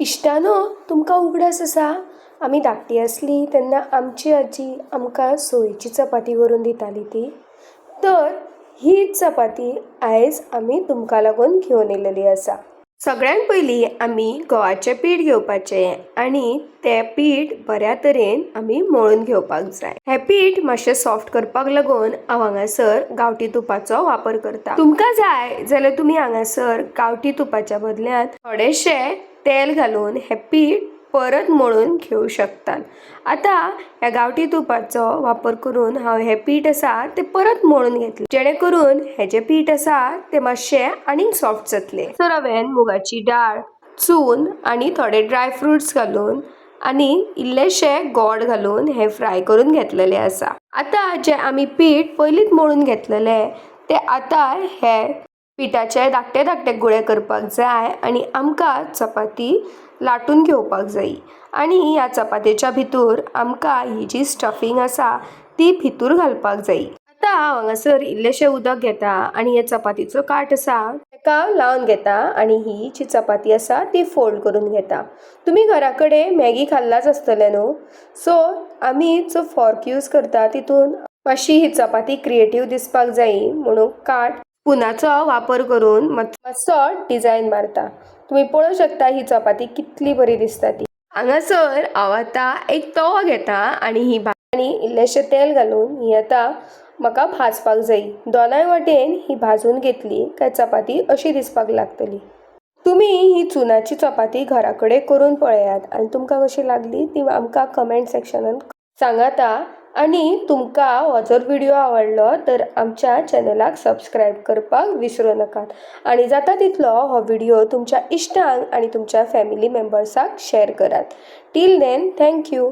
इश्टानो, तुमकां उगडास आसा? आमी धाकटी आसली तेन्ना आमची आजी आमकां सोयेची चपाती करून दिताली ती. तर हीच चपाती आयज आमी तुमकां लागून घेवन येयलेली आसा. सगळ्यांत पयलीं आमी गव्हाचें पीठ घेवपाचें आनी तें पीठ बऱ्या तरेन आमी मळून घेवपाक जाय. हें पीठ मातशें सॉफ्ट करपाक लागून हांव हांगासर गांवठी तुपाचो वापर करता. तुमकां जाय जाल्यार तुमी हांगासर गांवठी तुपाच्या बदल्यान थोडेशें तेल घालून हें पीठ परत मळून घेवं शकतात. आतां ह्या गांवठी तुपाचो वापर करून हांव हें पीठ आसा तें परत मळून घेतलें, जेणे करून हें जें पीठ आसा तें मातशें आनीक सॉफ्ट जातलें. तर हांवें मुगाची दाळ, चून आनी थोडे ड्राय फ्रुट्स घालून आनी इल्लेशें गोड घालून हें फ्राय करून घेतलेलें आसा. आतां जें आमी पीठ पयलींच मळून घेतलेलें तें आतां हे पिठाचे धाकटे धाकटे गुळे करपाक जाय आनी आमकां चपाती लाटून घेवपाक जायी. आनी ह्या चपातेच्या भितर आमकां ही जी स्टफींग आसा ती भितर घालपाक जायी. आतां हांव हांगासर इल्लेशें उदक घेता आनी हे चपातीचो काठ आसा ताका लावन घेता आनी ही जी चपाती आसा ती फोल्ड करून घेता. तुमी घरा कडेन मॅगी खाल्लाच आसतलें न्हू, सो आमी जो फॉर्क यूज करता तितून मातशी ही चपाती क्रिएटीव दिसपाक जायी म्हणून काठ स्पुनाचो वापर करून मातसो डिझायन मारता. तुमी पळोवंक शकता ही चपाती कितली बरी दिसता ती. हांगासर हांव आतां एक तवो घेता आनी ही आनी इल्लेशें तेल घालून ही आतां म्हाका भाजपाक जायी. दोनाय वाटेन ही भाजून घेतली काय चपाती अशी दिसपाक लागतली. तुमी ही चुनाची चपाती घरा कडेन करून पळयात आनी तुमकां कशी लागली ती आमकां कमेंट सेक्शनान सांगाता. आनी तुमकां हो जर व्हिडिओ आवडलो तर आमच्या चॅनलाक सबस्क्रायब करपाक विसरूं नाकात आनी जाता तितलो हो व्हिडिओ तुमच्या इश्टांक आनी तुमच्या फॅमिली मेंबर्साक शेअर करात. Till then, thank you.